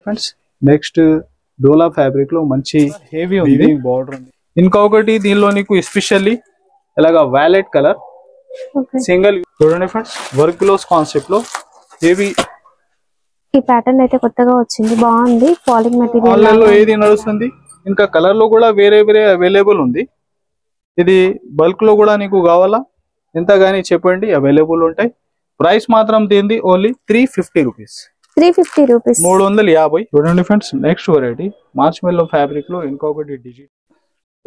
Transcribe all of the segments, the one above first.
Friends next డోలా fabric లో మంచి heavy ఉంది బార్డర్ ఉంది. ఇంకొకటి దీనిలో నీకు ఎస్పెషల్లీ ఇలాగా వైలెట్ కలర్ సింగిల్ చూడండి ఫ్రెండ్స్, వర్క్ గ్లోస్ కాన్సెప్ట్ లో హెవీ. ఈ ప్యాటర్న్ అయితే కొత్తగా వచ్చింది, బాగుంది. ఫాలింగ్ మెటీరియల్ ఆన్లైన్ లో ఏది నడుస్తుంది. ఇంకా కలర్ లో కూడా వేరే వేరే అవైలబుల్ ఉంది. ఇది బల్క్ లో కూడా నీకు కావాలా ఎంత గానీ చెప్పండి, అవైలబుల్ ఉంటాయి. ప్రైస్ మాత్రం దీనిది ఓన్లీ 350 రూపీస్. 350 రూపీస్, 350. చూడండి ఫ్రెండ్స్ నెక్స్ట్ వెరైటీ మార్చ్ మెల్లో ఫ్యాబ్రిక్ లో ఇంకొకటి డిజిటల్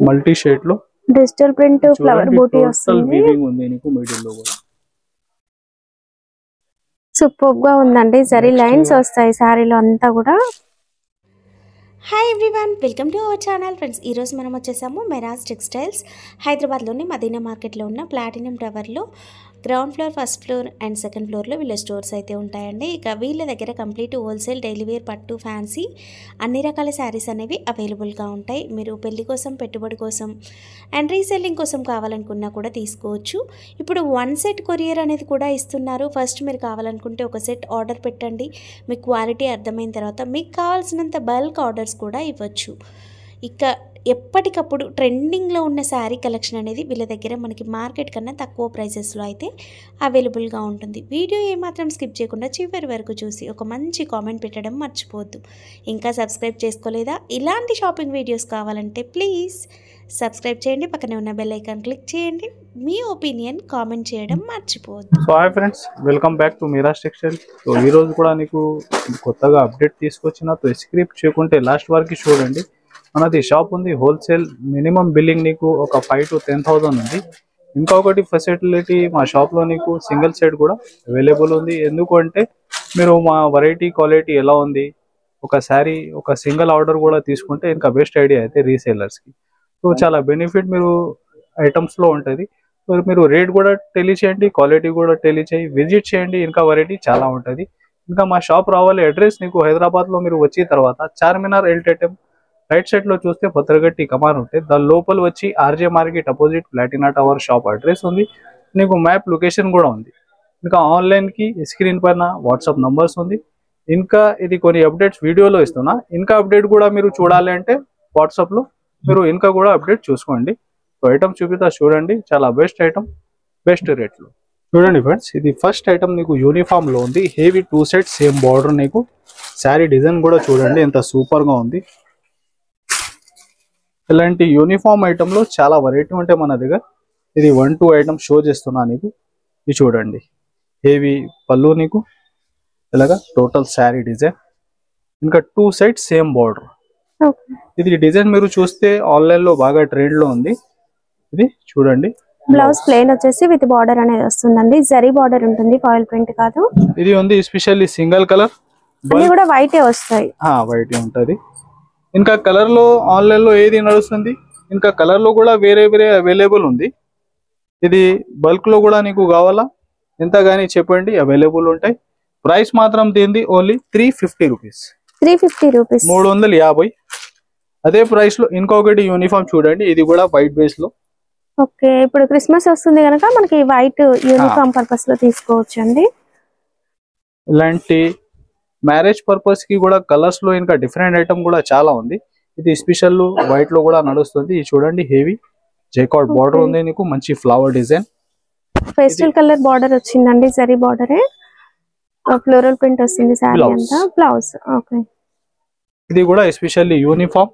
మల్టీ షేడ్ లో డిజిటల్ ప్రింట్ ఫ్లవర్ బూటీ వస్తుంది. వీవింగ్ ఉంది నీకు మిడిల్ లో కూడా. సూపర్ గా ఉందండి, జరీ లైన్స్ వస్తాయి సారీలో అంతా కూడా. Hi everyone, welcome to our channel. Friends, ఈరోజు మనం వచ్చేసాము మెరాజ్ టెక్స్టైల్స్ హైదరాబాద్లోని మదీనా మార్కెట్లో ఉన్న ప్లాటినం టవర్లో ground floor, first floor and second ఫ్లోర్లో వీళ్ళ స్టోర్స్ అయితే ఉంటాయండి. ఇక వీళ్ళ దగ్గర కంప్లీట్ హోల్సేల్, డైలీ వేర్, పట్టు, ఫ్యాన్సీ అన్ని రకాల శారీస్ అనేవి అవైలబుల్గా ఉంటాయి. మీరు పెళ్లి కోసం, పెట్టుబడి కోసం అండ్ రీసెల్లింగ్ కోసం కావాలనుకున్నా కూడా తీసుకోవచ్చు. ఇప్పుడు 1 సెట్ కొరియర్ అనేది కూడా ఇస్తున్నారు. ఫస్ట్ మీరు కావాలనుకుంటే ఒక సెట్ ఆర్డర్ పెట్టండి. మీ క్వాలిటీ అర్థమైన తర్వాత మీకు కావాల్సినంత బల్క్ ఆర్డర్స్ కూడా ఇవ్వచ్చు. ఇక ఎప్పటికప్పుడు ట్రెండింగ్లో ఉన్న శారీ కలెక్షన్ అనేది వీళ్ళ దగ్గర మనకి మార్కెట్ కన్నా తక్కువ ప్రైసెస్లో అయితే అవైలబుల్గా ఉంటుంది. వీడియో ఏమాత్రం స్కిప్ చేయకుండా చివరి వరకు చూసి ఒక మంచి కామెంట్ పెట్టడం మర్చిపోవద్దు. ఇంకా సబ్స్క్రైబ్ చేసుకోలేదా? ఇలాంటి షాపింగ్ వీడియోస్ కావాలంటే ప్లీజ్ సబ్స్క్రైబ్ చేయండి, పక్కనే ఉన్న బెల్ ఐకాన్ క్లిక్ చేయండి. మీ ఒపీనియన్ కామెంట్ చేయడం మర్చిపోవద్దు. So hi friends, welcome back to Meraj textile. So ఈ రోజు కూడా నీకు కొత్తగా అప్డేట్ తీసుకొచ్చిన, స్క్రిప్ట్ చేయకుంటే లాస్ట్ వరకు చూడండి. మనది షాప్ ఉంది హోల్సేల్, మినిమం బిల్లింగ్ నీకు ఒక 5,000 to 10,000 ఉంది. ఇంకొకటి ఫెసిలిటీ మా షాప్లో నీకు సింగిల్ సెట్ కూడా అవైలబుల్ ఉంది. ఎందుకంటే మీరు మా వెరైటీ క్వాలిటీ ఎలా ఉంది, ఒక శారీ ఒక సింగిల్ ఆర్డర్ కూడా తీసుకుంటే ఇంకా బెస్ట్ ఐడియా అయితే రీసేలర్స్కి. సో చాలా బెనిఫిట్ మీరు ఐటమ్స్లో ఉంటుంది. సో మీరు రేట్ కూడా తెలియచేయండి, క్వాలిటీ కూడా తెలియచేయి, విజిట్ చేయండి. ఇంకా వెరైటీ చాలా ఉంటుంది. ఇంకా మా షాప్ రావాలి అడ్రస్ నీకు హైదరాబాద్లో మీరు వచ్చిన తర్వాత చార్మినార్ ఎల్టెటెం రైట్ సైడ్ లో చూస్తే పత్రగట్టి కమాన్ ఉంటాయి. దాని లోపల వచ్చి RJ market opposite Platina tower shop address ఉంది. నీకు మ్యాప్ లొకేషన్ కూడా ఉంది. ఇంకా ఆన్లైన్ కి స్క్రీన్ పైన వాట్సాప్ నంబర్స్ ఉంది. ఇంకా ఇది కొన్ని అప్డేట్స్ వీడియోలో ఇస్తున్నా. ఇంకా అప్డేట్ కూడా మీరు చూడాలి అంటే వాట్సాప్ లో మీరు ఇంకా కూడా అప్డేట్ చూసుకోండి. సో ఐటమ్ చూపిస్తా చూడండి, చాలా బెస్ట్ ఐటమ్, బెస్ట్ రేట్ లో. చూడండి ఫ్రెండ్స్, ఇది ఫస్ట్ ఐటమ్ నీకు యూనిఫామ్ లో ఉంది. Heavy 2 set same border. నీకు శారీ డిజైన్ కూడా చూడండి ఎంత సూపర్ గా ఉంది. ఇలాంటి యూనిఫామ్ ఐటమ్ లో చాలా వెరైటీ ఉంటాయి మన దగ్గర. ఇది 1-2 ఐటమ్ షో చేస్తున్నా నీకు. ఇది చూడండి, హెవీ పళ్ళు నీకు ఇలాగా టోటల్ శారీ డిజైన్. ఇంకా 2 సెట్ సేమ్ బార్డర్. ఇది డిజైన్ మీరు చూస్తే ఆన్లైన్ లో బాగా ట్రెండ్ లో ఉంది. ఇది చూడండి, బ్లౌజ్ ప్లెయిన్ వచ్చేసి విత్ బార్డర్ అనేది వస్తుందండి. జరీ బార్డర్ ఉంటుంది, ఫాయిల్ ప్రింట్ కాదు. ఇది ఉంది స్పెషల్లీ సింగిల్ కలర్, అన్ని కూడా వైటే వస్తాయి. వైట్ ఉంటది. ఇంకా కలర్ లో ఆన్లైన్ లో ఏది నడుస్తుంది. ఇంకా కలర్ లో కూడా వేరే వేరే అవైలబుల్ ఉంది. ఇది బల్క్ లో కూడా నీకు కావాలా ఎంత గానీ చెప్పండి, అవైలబుల్ ఉంటాయి. ప్రైస్ మాత్రం దీనిది ఓన్లీ 350 రూపీస్. 350 రూపీస్, 350. అదే ప్రైస్ లో ఇంకొకటి యూనిఫామ్ చూడండి, ఇది కూడా వైట్ బేస్ లో. ఓకే, ఇప్పుడు క్రిస్మస్ వస్తుంది కనుక మనకి వైట్ యూనిఫామ్ పర్పస్ లో తీసుకోవచ్చు అండి. ఇలాంటి మ్యారేజ్ పర్పస్ కి కూడా కలర్స్ లో ఇంకా డిఫరెంట్ ఐటమ్ కూడా చాలా ఉంది. ఇది స్పెషల్ వైట్ లో కూడా నడుస్తుంది. ఇది చూడండి, హెవీ జైకార్డ్ బార్డర్ ఉంది నీకు, మంచి flower design, pastel colour border వచ్చిందండి. జరీ బార్డర్, ఫ్లోరల్ ప్రింట్ వస్తుంది సారీ అంతా. Blouse okay. ఇది కూడా ఎస్పెషల్లీ యూనిఫామ్.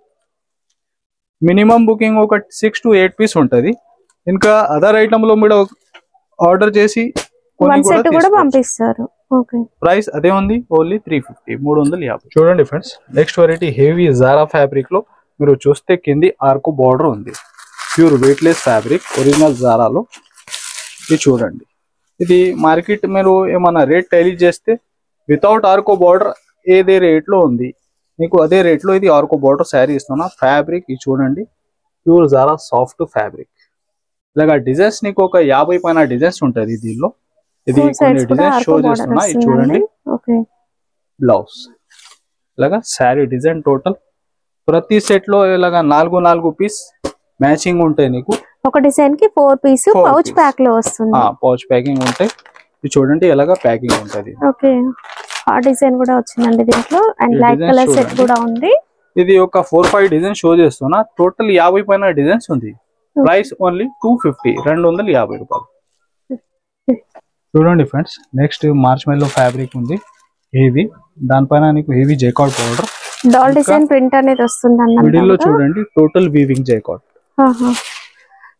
మినిమం బుకింగ్ ఒక 6 to 8 పీస్ ఉంటది. ఇంకా అదర్ ఐటమ్ లో మీరు ఆర్డర్ చేసి సెట్ కూడా పంపిస్తారు. ఓకే, ప్రైస్ అదే ఉంది, ఓన్లీ 350, 350. చూడండి ఫ్రెండ్స్, నెక్స్ట్ వెరైటీ హెవీ జారా ఫ్యాబ్రిక్ లో మీరు చూస్తే కింది ఆర్కు బార్డర్ ఉంది. ప్యూర్ వెయిట్లెస్ ఫ్యాబ్రిక్, ఒరిజినల్ జారాలో. ఇది చూడండి, ఇది మార్కెట్ మీరు ఏమన్నా రేట్ టైలీ చేస్తే వితౌట్ ఆర్కో బార్డర్ ఏదే రేట్ లో ఉంది నీకు, అదే రేట్ లో ఇది ఆర్కో బార్డర్ శారీ ఇస్తున్నా. ఫ్యాబ్రిక్ ఇది చూడండి, ప్యూర్ జారా సాఫ్ట్ ఫ్యాబ్రిక్. ఇలాగా డిజైన్స్ నీకు ఒక 50 పైన డిజైన్స్ ఉంటుంది దీనిలో. ఇది కొన్ని డిజైన్ షో చేస్తున్నా. ఇది చూడండి, బ్లౌజ్ ఇలాగా శారీ డిజైన్ టోటల్. ప్రతి సెట్ లో ఇలాగా 4 పీస్ మ్యాచింగ్ ఉంటాయి నీకు. ఒక డిజైన్ కి 4 పీస్ పౌచ్ ప్యాక్ లో వస్తుంది. పౌచ్ ప్యాకింగ్ ఉంటాయి. ఇది చూడండి, ఇలాగా ప్యాకింగ్ ఉంటది. ఆ డిజైన్ కూడా వచ్చిందండి దీంట్లో అండ్ లైట్ కలర్ సెట్ కూడా ఉంది. ఇది ఒక 4-5 డిజైన్ షో చేస్తున్నా. టోటల్ 50 పైన డిజైన్స్ ఉంది. ప్రైస్ ఓన్లీ 250 250 రూపాయలు. చూడండి friends, next marshmallow fabric ఉంది హెవీ. దానిపైన నీకు heavy jacquard powder doll design print అనేది వస్తుంది అన్నమాట. మిడిల్ లో చూడండి total weaving jacquard,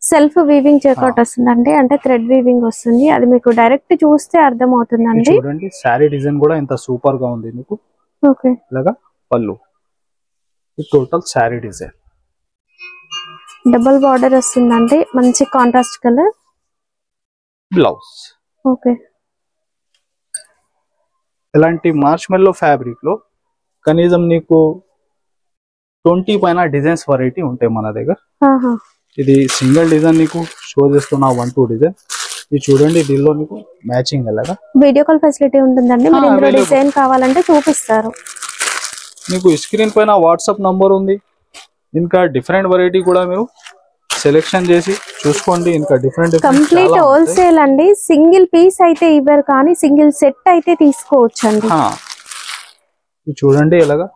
self weaving jacquard వస్తుందండి. అంటే థ్రెడ్ వీవింగ్ వస్తుంది. అది మీకు డైరెక్ట్ చూస్తే అర్థం అవుతుందండి. చూడండి సారీ డిజైన్ కూడా ఎంత సూపర్ గా ఉంది మీకు. ఓకే, ఇలాగా పళ్ళు, total sorry design. Double border వస్తుందండి, మంచి కాంట్రాస్ట్ కలర్. బ్లౌజ్ ఓకే, ఇలాంటి మార్చ్ మెల్లో ఫ్యాబ్రిక్ లో కనీసం నీకు 20 పైన డిజైన్స్ వెరైటీ ఉంటాయి మన దగ్గర. ఇది సింగిల్ డిజైన్ నీకు షో చేస్తున్నా 1-2 డిజైన్. ఇది చూడండి, దీనిలో మీకు మ్యాచింగ్ అలాగా వీడియో కాల్ ఫెసిలిటీ ఉంటుందండి. మీరు ఇందులో డిజైన్ కావాలంటే చూపిస్తారు. మీకు స్క్రీన్ పైన వాట్సాప్ నంబర్ ఉంది. ఇంకా డిఫరెంట్ వెరైటీ కూడా మీరు సెలెక్షన్ చేసి చూసుకోండి. ఇంకా డిఫరెంట్ కంప్లీట్ హోల్సేల్ అండి. సింగిల్ పీస్ అయితే ఇవ్వరు, కానీ సింగిల్ సెట్ అయితే తీసుకోవచ్చు అండి. ఇది చూడండి ఇలాగా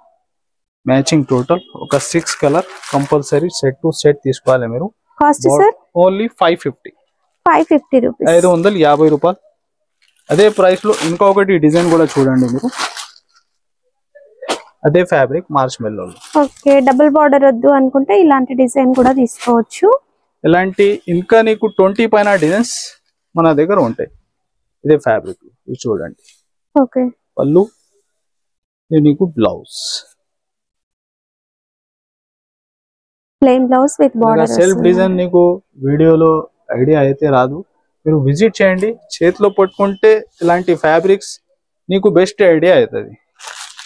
మ్యాచింగ్ టోటల్ ఒక 6 colour compulsory set to set తీసుకోవాలి మీరు. కాస్ట్ సార్ ఓన్లీ 550 రూపీస్, 550 రూపాయలు. అదే ప్రైస్ లో ఇంకొకటి డిజైన్ కూడా చూడండి మీరు. అదే ఫ్యాబ్రిక్ మార్చ్ మెల్లో. ఓకే, డబుల్ బార్డర్ వద్దు అనుకుంటే ఇలాంటి డిజైన్ కూడా తీసుకోవచ్చు. ఇలాంటి ఇంకా నీకు 20 పైన డిజైన్స్ మన దగ్గర ఉంటాయి. ఇదే ఫ్యాబ్రిక్ ఇది చూడండి. ఓకే, పళ్ళు, ఇది నీకు blouse, plain blouse with border. Self design నీకు వీడియోలో ఐడియా అయితే రాదు, మీరు విజిట్ చేయండి. చేతిలో పట్టుకుంటే ఇలాంటి ఫ్యాబ్రిక్స్ నీకు బెస్ట్ ఐడియా అవుతుంది.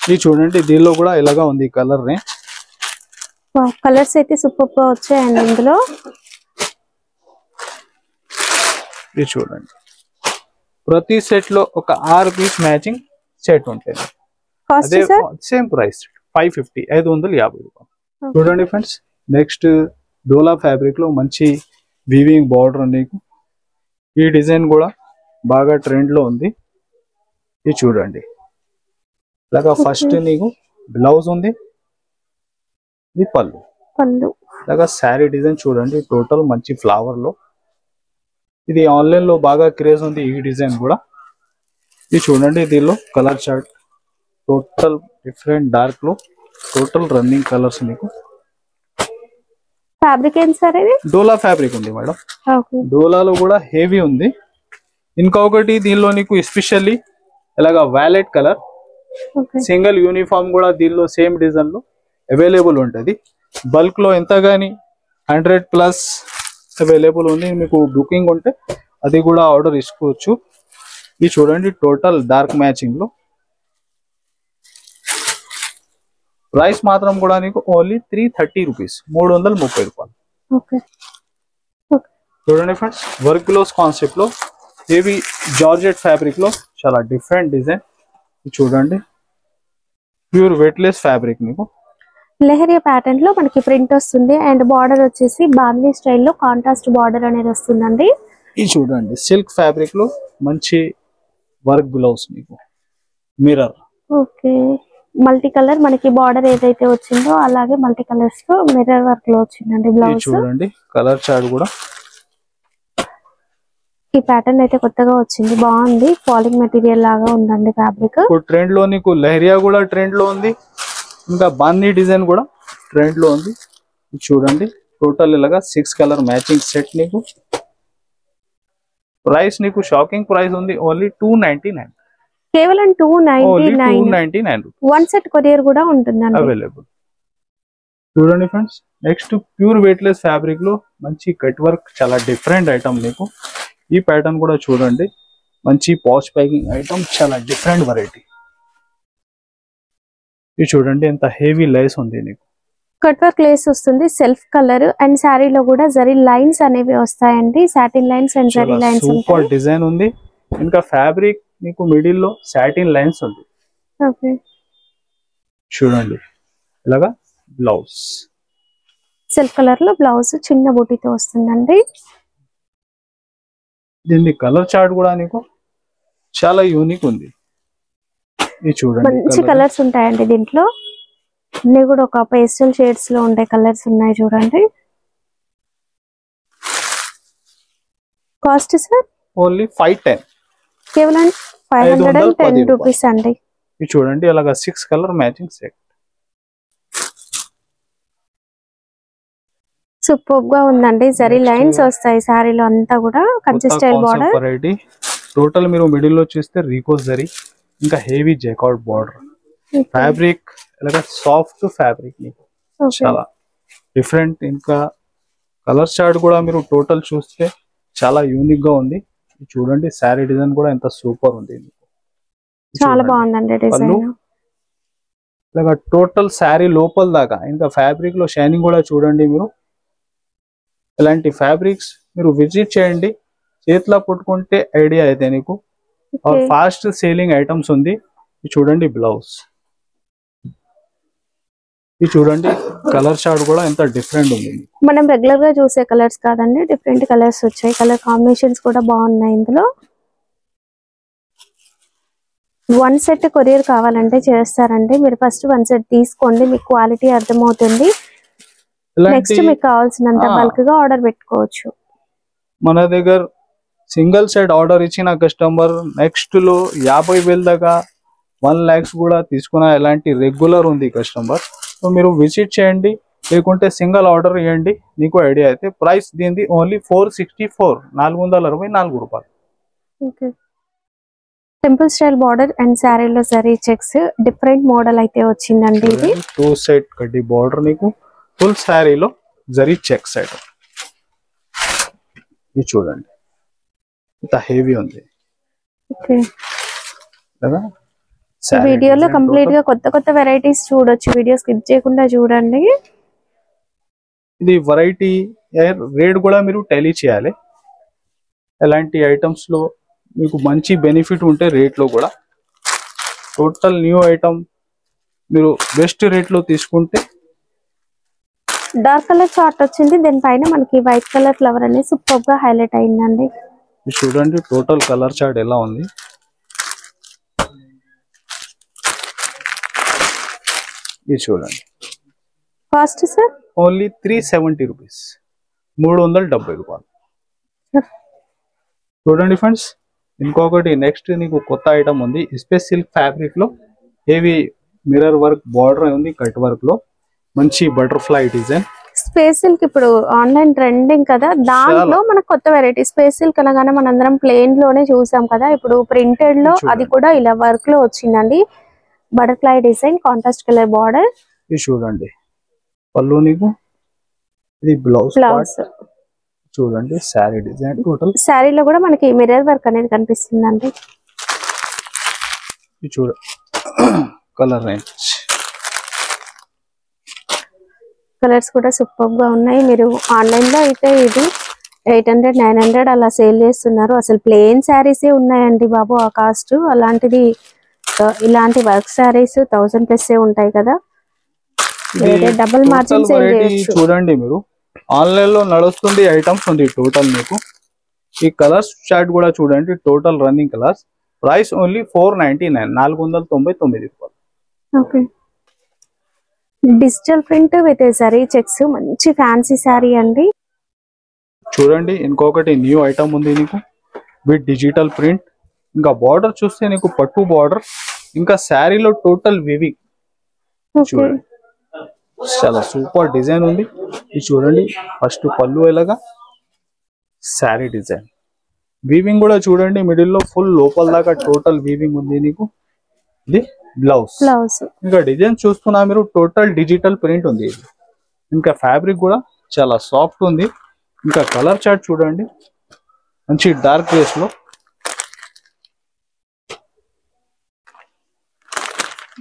ఇది చూడండి, దీనిలో కూడా ఇలాగా ఉంది కలర్ రేంజ్. కలర్స్ అయితే సూపర్ గా వచ్చాయండి ఇందులో. ఇది చూడండి, ప్రతి సెట్ లో ఒక 6 పీస్ మ్యాచింగ్ సెట్ ఉంటుంది. అదే సేమ్ ప్రైస్ 550 రూపాయలు. చూడండి ఫ్రెండ్స్, నెక్స్ట్ డోలా ఫ్యాబ్రిక్ లో మంచి వీవింగ్ బార్డర్ నీకు. ఈ డిజైన్ కూడా బాగా ట్రెండ్ లో ఉంది. ఇది చూడండి, ఇలాగా ఫస్ట్ నీకు బ్లౌజ్ ఉంది, ఇది పళ్ళు. ఇలాగా శారీ డిజైన్ చూడండి టోటల్ మంచి ఫ్లవర్ లో. ఇది ఆన్లైన్ లో బాగా క్రేజ్ ఉంది ఈ డిజైన్ కూడా. ఇది చూడండి, దీనిలో colour chart total different dark లో టోటల్ రన్నింగ్ కలర్స్ మీకు. ఫ్యాబ్రిక్ ఏంటి సార్ ఇది? డోలా ఫ్యాబ్రిక్ ఉంది మేడం. డోలాలో కూడా హెవీ ఉంది. ఇంకొకటి దీనిలో నీకు ఎస్పెషల్లీ ఇలాగా వైలెట్ కలర్ సింగిల్ యూనిఫామ్ కూడా దీనిలో సేమ్ డిజైన్ లో అవైలబుల్ ఉంటుంది. బల్క్ లో ఎంత గానీ 100+ అవైలబుల్ ఉంది. మీకు బుకింగ్ ఉంటే అది కూడా ఆర్డర్ ఇసుకోవచ్చు. ఇది చూడండి టోటల్ డార్క్ మ్యాచింగ్ లో. ప్రైస్ మాత్రం కూడా నీకు ఓన్లీ 330 రూపీస్, 330 రూపాయలు. చూడండి ఫ్రెండ్స్, వర్క్ గ్లోస్ కాన్సెప్ట్ లో హెవీ జార్జెట్ ఫ్యాబ్రిక్ లో చాలా డిఫరెంట్ డిజైన్. చూడండి, ప్యూర్ వెయిట్లెస్ ఫ్యాబ్రిక్ మీకు. లెహరియా ప్యాటర్న్ లో మనకి ప్రింట్ వస్తుంది అండ్ బార్డర్ వచ్చేసి బాందీ స్టైల్లో కాంట్రాస్ట్ బార్డర్ అనేది వస్తుందండి. ఇది చూడండి సిల్క్ ఫ్యాబ్రిక్ లో మంచి వర్క్ బ్లౌజ్ మీకు, మిర్రర్. ఓకే, మల్టీ కలర్ మనకి బార్డర్ ఏదైతే వచ్చిందో అలాగే మల్టీ కలర్స్ తో మిర్రర్ వర్క్ లో వచ్చిందండి బ్లౌజ్. చూడండి కలర్ చార్ట్ కూడా. ఈ ప్యాటర్న్ అయితే కొత్తగా వచ్చింది, బాగుంది. ఫాలింగ్ మెటీరియల్ లాగా ఉందండి ఫ్యాబ్రిక్. ట్రెండ్ లో నీకు లెహరియా కూడా ట్రెండ్ లో ఉంది, ఇంకా బాందీ డిజైన్ కూడా ట్రెండ్ లో ఉంది. చూడండి టోటల్ ఇలాగా 6 కలర్ మ్యాచింగ్ సెట్ నీకు. ప్రైస్ నీకు షాకింగ్ ప్రైస్ ఉంది, ఓన్లీ 299, కేవలం 299. వన్ సెట్ కొరియర్ కూడా ఉంటుందండి అవైలబుల్. చూడండి friends, next pure weightless fabric లో మంచి కట్ వర్క్ చాలా డిఫరెంట్ ఐటమ్ నీకు. ఈ ప్యాటర్న్ కూడా చూడండి, మంచి పాచ్ ప్యాకింగ్ ఐటమ్, చాలా డిఫరెంట్ వెరైటీ. ఇది చూడండి ఎంత హెవీ లేస్ ఉంది నీకు. కట్ వర్క్ లేస్ వస్తుంది, సెల్ఫ్ కలర్ అండ్ శారీలో కూడా జరీ లైన్స్ అనేవి వస్తాయండి. Satin lines and zari lines. Super design ఉంది. ఇంకా ఫ్యాబ్రిక్ నీకు మిడిల్ లో సాటిన్ లైన్స్ ఉంది. ఓకే, చూడండి ఇలాగా బ్లౌజ్ సెల్ఫ్ కలర్ లో బ్లౌజ్ చిన్న బూటీతో వస్తుందండి. దీని కలర్ చార్ట్ కూడా నీకు చాలా యూనిక్ ఉంది. ఇది చూడండి మంచి కలర్స్ ఉంటాయండి దీంట్లో, అన్ని కూడా ఒక పేస్టల్ షేడ్స్ లో ఉండే కలర్స్ ఉన్నాయి చూడండి. కాస్ట్ సార్ ఓన్లీ 510, కేవలం 510 రూపీస్ అండి. ఇది చూడండి అలాగా 6 కలర్ మ్యాచింగ్ సెట్. సూపర్ గా ఉందండి, జరీ లైన్స్ వస్తాయి సారీలో అంతా కూడా, Kanchi style border. Variety total మీరు మిడిల్ లో చూస్తే రీకో జరీ, ఇంకా హెవీ జైకార్డ్ బార్డర్, ఫ్యాబ్రిక్ అలాగా సాఫ్ట్ ఫ్యాబ్రిక్, చాలా డిఫరెంట్. ఇంకా కలర్ చార్ట్ కూడా మీరు టోటల్ చూస్తే చాలా యూనిక్ గా ఉంది. చూడండి శారీ డిజైన్ కూడా ఎంత సూపర్ ఉంది, చాలా బాగుందండి డిజైన్. ఇలాగా టోటల్ శారీ లోపల దాకా, ఇంకా ఫ్యాబ్రిక్ లో షైనింగ్ కూడా చూడండి మీరు. ఇలాంటి ఫ్యాబ్రిక్స్ మీరు విజిట్ చేయండి, చేతిలో పట్టుకుంటే ఐడియా అయితే నీకు. ఫాస్ట్ సేలింగ్ ఐటమ్స్ ఉంది. ఇది చూడండి బ్లౌజ్, ఇది చూడండి కలర్ చార్ట్ కూడా ఎంత డిఫరెంట్ ఉంది. మనం రెగ్యులర్ గా చూసే కలర్స్ కాదండి, డిఫరెంట్ కలర్స్ వచ్చాయి. కలర్ కాంబినేషన్స్ కూడా బాగున్నాయి ఇందులో. వన్ సెట్ కొరియర్ కావాలంటే చేస్తారండి, మీరు ఫస్ట్ వన్ సెట్ తీసుకోండి, మీకు క్వాలిటీ అర్థమవుతుంది. నెక్స్ట్ మీకు కావాల్సినంత బల్క్ గా ఆర్డర్ పెట్టుకోవచ్చు. మన దగ్గర సింగిల్ సెట్ ఆర్డర్ ఇచ్చిన కస్టమర్ నెక్స్ట్ లో 50,000 దాకా 1 lakhs కూడా తీసుకున్న ఎలాంటి రెగ్యులర్ ఉంది కస్టమర్. సో మీరు విజిట్ చేయండి, లేకుంటే సింగిల్ ఆర్డర్ ఇవ్వండి, నీకు ఐడియా అయితే. ప్రైస్ దీనిది ఓన్లీ 464, 464 రూపాయలు. టెంపుల్ స్టైల్ బార్డర్ అండ్ శారీలో జరీ చెక్స్, డిఫరెంట్ మోడల్ అయితే వచ్చిందండి. ఇది 2 సెట్ కడ్డీ బార్డర్, నీకు ఫుల్ శారీలో జరీ చెక్ సెట్. ఇది చూడండి ఇంత హెవీ ఉంది కదా. వీడియోలో కంప్లీట్ గా కొత్త కొత్త వెరైటీస్ చూడొచ్చు, వీడియో స్కిప్ చేయకుండా చూడండి. ఇది వెరైటీ రేట్ కూడా మీరు టాలీ చేయాలి. ఎలాంటి ఐటమ్స్ లో మీకు మంచి బెనిఫిట్ ఉంటే రేట్ లో కూడా. టోటల్ న్యూ ఐటమ్ మీరు బెస్ట్ రేట్ లో తీసుకుంటే. డార్క్ కలర్ చార్ట్ వచ్చింది, దీనిపైన మనకి వైట్ కలర్ ఫ్లవర్ అనేది సూపర్ గా హైలైట్ అయిందండి. చూడండి టోటల్ కలర్ చార్ట్ ఎలా ఉంది. ఇది చూడండి కాస్ట్ సార్ ఓన్లీ 370 రూపీస్, 370 రూపాయలు. చూడండి ఫ్రెండ్స్, ఇంకొకటి నెక్స్ట్ నీకు కొత్త ఐటమ్ ఉంది. స్పేస్ సిల్క్ ఫ్యాబ్రిక్ లో హెవీ మిర్రర్ వర్క్ బార్డర్ ఉంది, కట్ వర్క్ లో మంచి బటర్ఫ్లై డిజైన్. స్పేస్ సిల్క్ ఇప్పుడు ఆన్లైన్ ట్రెండింగ్ కదా, దాంట్లో మనకు కొత్త వెరైటీ. స్పేస్ సిల్క్ అనగానే మనందరం ప్లెయిన్ లోనే చూసాం కదా, ఇప్పుడు ప్రింటెడ్ లో అది కూడా ఇలా వర్క్ లో వచ్చిందండి. Butterfly design, contrast colour border. ఇది చూడండి పళ్ళు, నీకు ఇది బ్లౌజ్. చూడండి శారీ డిజైన్, టోటల్ శారీలో కూడా మనకి మిర్రర్ వర్క్ అనేది కనిపిస్తుందండి. ఇది చూడ కలర్ రేంజ్, కలర్స్ కూడా సూపర్ గా ఉన్నాయి. మీరు ఆన్లైన్ లో అయితే ఇది 800, 900 అలా సేల్ చేస్తున్నారు. అసలు ప్లెయిన్ శారీసే ఉన్నాయండి బాబు ఆ కాస్ట్. అలాంటిది ఇలాంటి వర్క్ శారీస్ 1000+ ఉంటాయి కదా, డబుల్ మార్జిన్ సేల్ చేయొచ్చు. చూడండి మీరు ఆన్లైన్ లో నడుస్తుంది ఐటమ్స్ ఉంది టోటల్. మీకు ఈ కలర్స్ చార్ట్ కూడా చూడండి, total running colours. Price only 499, 499 రూపాయలు. Okay, digital print with zari checks, మంచి ఫ్యాన్సీ శారీ అండి. చూడండి ఇంకొకటి న్యూ ఐటమ్ ఉంది నీకు విత్ డిజిటల్ ప్రింట్. ఇంకా బార్డర్ చూస్తే నీకు పట్టు బార్డర్, ఇంకా శారీలో టోటల్ వివింగ్. చూడండి చాలా సూపర్ డిజైన్ ఉంది. ఇది చూడండి ఫస్ట్ పళ్ళు ఎలాగా శారీ డిజైన్, వీవింగ్ కూడా చూడండి మిడిల్ లో ఫుల్ లోపల దాకా టోటల్ వీవింగ్ ఉంది నీకు. ఇది బ్లౌజ్. ఇంకా డిజైన్ చూస్తున్నా మీరు, టోటల్ డిజిటల్ ప్రింట్ ఉంది ఇది. ఇంకా ఫ్యాబ్రిక్ కూడా చాలా సాఫ్ట్ ఉంది. ఇంకా కలర్ చార్ట్ చూడండి, మంచి డార్క్ గ్రేస్ లో.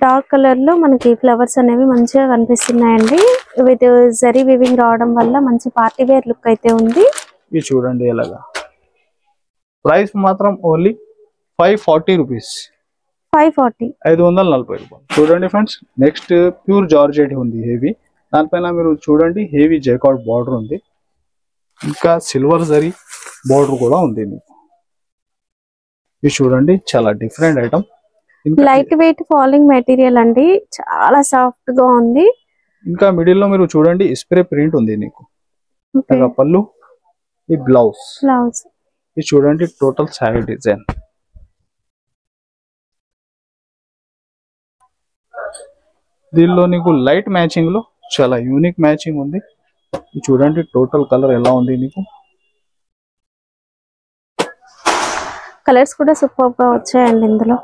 డార్క్ కలర్ లో మనకి ఫ్లవర్స్ అనేవి మంచిగా కనిపిస్తున్నాయండి. విత్ జరీ వీవింగ్ రావడం వల్ల మంచి పార్టీ వేర్ లుక్ అయితే ఉంది. ఇది చూడండి ఎలాగా. ప్రైస్ మాత్రం ఓన్లీ 540 రూపీస్, 540 రూపాయలు. చూడండి ఫ్రెండ్స్, నెక్స్ట్ ప్యూర్ జార్జెట్ ఉంది హెవీ. దానిపైన మీరు చూడండి హెవీ జైకార్డ్ బార్డర్ ఉంది, ఇంకా సిల్వర్ జరీ బార్డర్ కూడా ఉంది మీకు. ఇది చూడండి చాలా different item. Light weight falling material అండి, చాలా సాఫ్ట్ గా ఉంది. ఇంకా మిడిల్ లో మీరు చూడండి స్ప్రే ప్రింట్ ఉంది నీకు. పళ్ళు, ఈ బ్లౌజ్ ఇది చూడండి టోటల్ శారీ డిజైన్. దీనిలో నీకు లైట్ మ్యాచింగ్ లో చాలా యూనిక్ మ్యాచింగ్ ఉంది. ఇది చూడండి టోటల్ కలర్ ఎలా ఉంది నీకు. కలర్స్ కూడా సూపర్ గా వచ్చాయండి ఇందులో.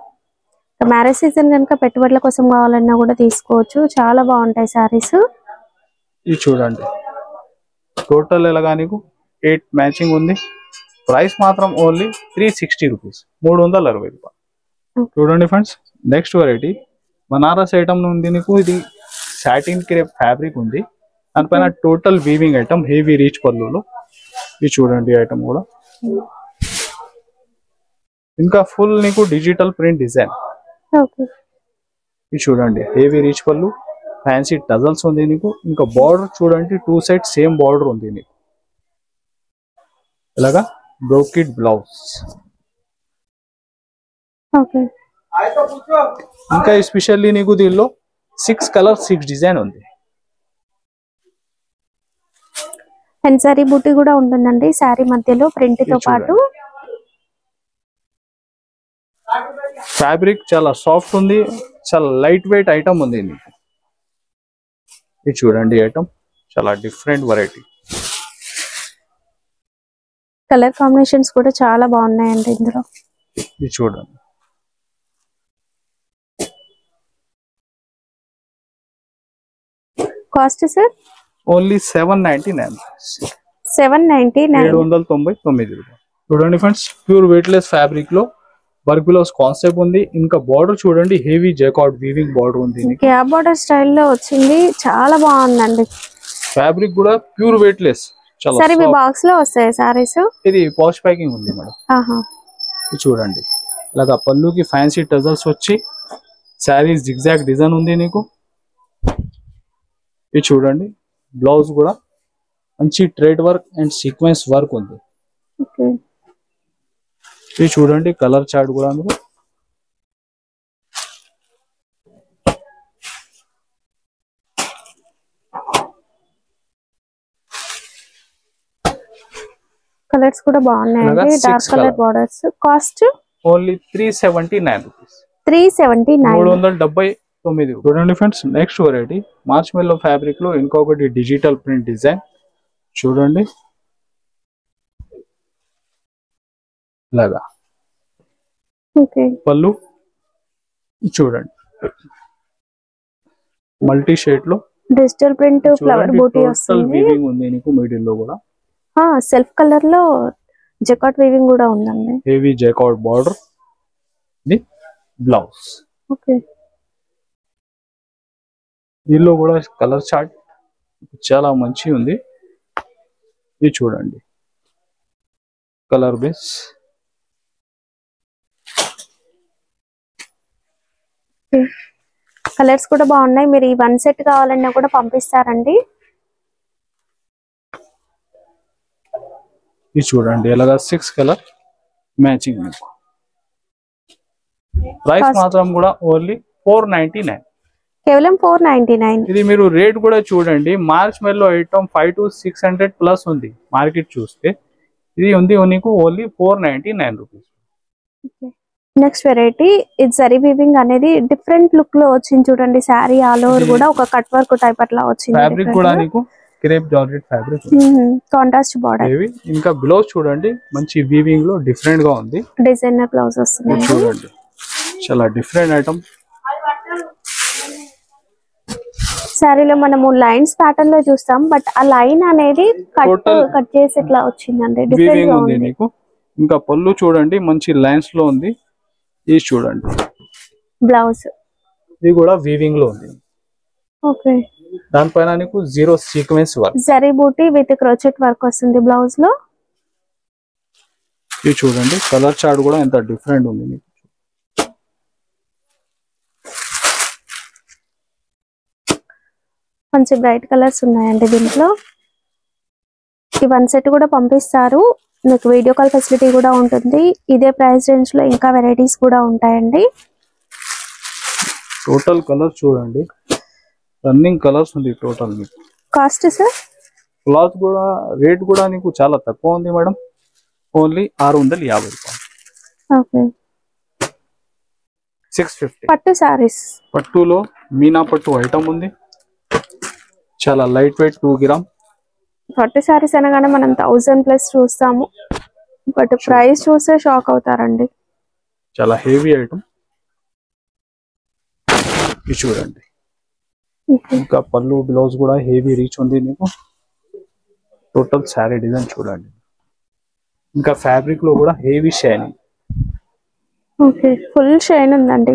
మ్యారేజ్ సీజన్ కనుక పెట్టుబడుల కోసం కావాలన్నా కూడా తీసుకోవచ్చు, చాలా బాగుంటాయి సారీస్. ఇది చూడండి టోటల్ ఎలాగా నీకు 8 మ్యాచింగ్ ఉంది. ప్రైస్ మాత్రం ఓన్లీ 360 రూపీస్, 360 రూపాయలు. చూడండి friends, next variety Banaras item ఉంది నీకు. ఇది సాటిన్ క్రేప్ ఫ్యాబ్రిక్ ఉంది, దానిపైన total weaving item, heavy reach పళ్ళులో. ఇది చూడండి ఐటమ్ కూడా. ఇంకా ఫుల్ నీకు డిజిటల్ ప్రింట్ డిజైన్. ఇది చూడండి హెవీ రీచ్ పళ్ళు, ఫ్యాన్సీ టజల్స్ ఉంది నీకు. ఇంకా బార్డర్ చూడండి 2 సైడ్ సేమ్ బార్డర్ ఉంది నీకు. ఇలాగా బ్రోకెట్ బ్లౌజ్. ఇంకా ఎస్పెషల్లీ నీకు దీనిలో 6 కలర్ 6 డిజైన్ ఉంది. అండ్ సారీ బూటీ కూడా ఉంటుందండి సారీ మధ్యలో ప్రింట్ తో పాటు. ఫ్యాబ్రిక్ చాలా సాఫ్ట్ ఉంది, చాలా లైట్ వెయిట్ ఐటమ్ ఉంది నీకు. ఇది చూడండి ఐటమ్ చాలా డిఫరెంట్ వెరైటీ. కలర్ కాంబినేషన్స్ కూడా చాలా బాగున్నాయండి ఇందులో. ఇది చూడండి కాస్ట్ సార్ ఓన్లీ 799. 799 799 రూపాయలు. చూడండి ఫ్రెండ్స్, ప్యూర్ వెయిట్లెస్ ఫ్యాబ్రిక్ లో వర్క్ బ్లౌజ్ కాన్సెప్ట్ ఉంది. ఇంకా బార్డర్ చూడండి హెవీ జైకార్డ్ వీవింగ్ బార్డర్ ఉంది. గ్యాప్ బార్డర్ స్టైల్లో వచ్చింది, చాలా బాగుందండి. ఫ్యాబ్రిక్ కూడా ప్యూర్ వెయిట్లెస్. సరే మీ బాక్స్ లో వస్తాయి సారీస్. ఇది పాష్ ప్యాకింగ్ ఉంది మేడం. ఇది చూడండి ఇలాగా పళ్ళుకి ఫ్యాన్సీ టజల్స్ వచ్చి శారీ జిగ్జాగ్ డిజైన్ ఉంది నీకు. ఇది చూడండి బ్లౌజ్ కూడా మంచి thread work and sequence work ఉంది. ఇది చూడండి కలర్ చార్ట్ కూడా అందులో. కలర్స్ కూడా బాగున్నాయండి, dark colour borders. Cost only 379 rupees. 379. 379. చూడండి ఫ్రెండ్స్, నెక్స్ట్ వెరైటీ మార్చ్ మెల్లో ఫ్యాబ్రిక్ లో ఇంకొకటి డిజిటల్ ప్రింట్ డిజైన్. చూడండి ఇలాగా పళ్ళు. చూడండి మల్టీ షేడ్ లో డిజిటల్ ప్రింట్ ఫ్లవర్ బూటీ వస్తుంది. వీవింగ్ ఉంది నీకు మిడిల్ లో కూడా. సెల్ఫ్ కలర్ లో జకాట్ వీవింగ్ కూడా ఉందండి. Heavy జకాట్ border. ఇది బ్లౌజ్. దీనిలో కూడా కలర్ చార్ట్ చాలా మంచి ఉంది. ఇది చూడండి కలర్ బేస్. కలర్స్ కూడా బాగున్నాయి. మీరు ఈ 1 సెట్ కావాలన్నా కూడా పంపిస్తారండి. ఇది చూడండి ఇలాగా 6 కలర్ మ్యాచింగ్ మీకు. ప్రైస్ మాత్రం కూడా ఓన్లీ 499. కేవలం 499. ఇది మీరు రేట్ కూడా చూడండి, మార్చ్ మెల్లో ఐటమ్ 500 to 600 ప్లస్ ఉంది మార్కెట్ చూస్తే. ఇది ఉంది నీకు ఓన్లీ 499 రూపీస్. నెక్స్ట్ వెరైటీ ఇది జరీ వీవింగ్ అనేది డిఫరెంట్ లుక్ లో వచ్చింది చూడండి. శారీ ఆల్ ఓవర్ కూడా ఒక కట్ వర్క్ టైప్ అట్లా వచ్చింది. ఫ్యాబ్రిక్ కూడా నీకు crepe georgette fabric, contrast border. ఇంకా బ్లౌజ్ చూడండి మంచి వీవింగ్ లో డిఫరెంట్ గా ఉంది. డిజైనర్ బ్లౌజ్ వస్తుంది చూడండి, చాలా డిఫరెంట్ ఐటమ్. శారీలో మనము లైన్స్ ప్యాటర్న్ లో చూస్తాం, బట్ ఆ లైన్ అనేది కట్ చేసి ఇట్లా వచ్చిందండి. వీవింగ్ ఉంది నీకు. ఇంకా పళ్ళు చూడండి మంచి లైన్స్ లో ఉంది. ఇది చూడండి బ్లౌజ్, ఇది కూడా వీవింగ్ లో ఉంది. ఓకే, దానిపైన నీకు 0 sequence work, zari booti with crochet work వస్తుంది బ్లౌజ్ లో. ఇది చూడండి కలర్ చార్ట్ కూడా ఎంత డిఫరెంట్ ఉంది నీకు. మంచి బ్రైట్ కలర్స్ ఉన్నాయండి దీంట్లో. ఈ 1 సెట్ కూడా పంపిస్తారు, మీకు వీడియో కాల్ ఫెసిలిటీ కూడా ఉంటుంది. ఇదే ప్రైస్ రేంజ్ లో ఇంకా వెరైటీస్ కూడా ఉంటాయండి. టోటల్ కలర్ చూడండి, రన్నింగ్ కలర్స్ ఉంది టోటల్ మీకు. Cost sir? క్లాత్ కూడా రేట్ కూడా నీకు చాలా తక్కువ ఉంది మేడం, ఓన్లీ 650 రూపాయలు. ఓకే. 650. పట్టు సారీస్, పట్టులో మీనా పట్టు ఐటమ్ ఉంది, చాలా లైట్ వెయిట్ 2 గ్రామ్. పట్టు సారీస్ అనగానే మనం 1000+ చూస్తాము, బట్ ప్రైస్ చూస్తే షాక్ అవుతారండి. చాలా హెవీ ఐటమ్ ఇది చూడండి. ఇంకా పళ్ళు బ్లౌజ్ కూడా హెవీ రీచ్ ఉంది నీకు. టోటల్ శారీ డిజైన్ చూడండి. ఇంకా ఫ్యాబ్రిక్ లో కూడా heavy shining. Okay, full shine ఉందండి.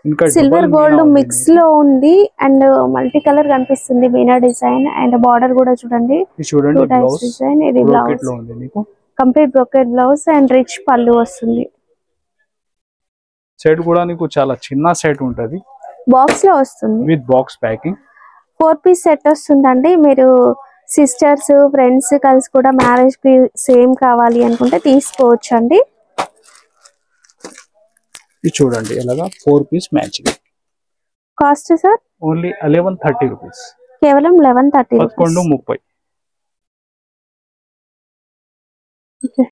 ఇంకా సిల్వర్ గోల్డ్ మిక్స్ లో ఉంది అండ్ మల్టీ కలర్ కనిపిస్తుంది మీనా డిజైన్. అండ్ బార్డర్ కూడా చూడండి, చూడండి బ్లౌజ్ డిజైన్. ఇది బ్లౌజ్ లో ఉంది మీకు, complete brocade blouse and rich పళ్ళు వస్తుంది. సెట్ కూడా నీకు చాలా చిన్న సెట్ ఉంటది, బాక్స్ లో వస్తుంది with box packing. 4 piece set వస్తుందండి. మీరు సిస్టర్స్ ఫ్రెండ్స్ కలిసి కూడా మ్యారేజ్ కి సేమ్ కావాలి అనుకుంటే తీసుకోవచ్చు అండి. ఇది చూడండి ఎలాగా 4 piece matching. Cost sir? Only 1130 rupees. కేవలం 1130. 1130. ఓకే,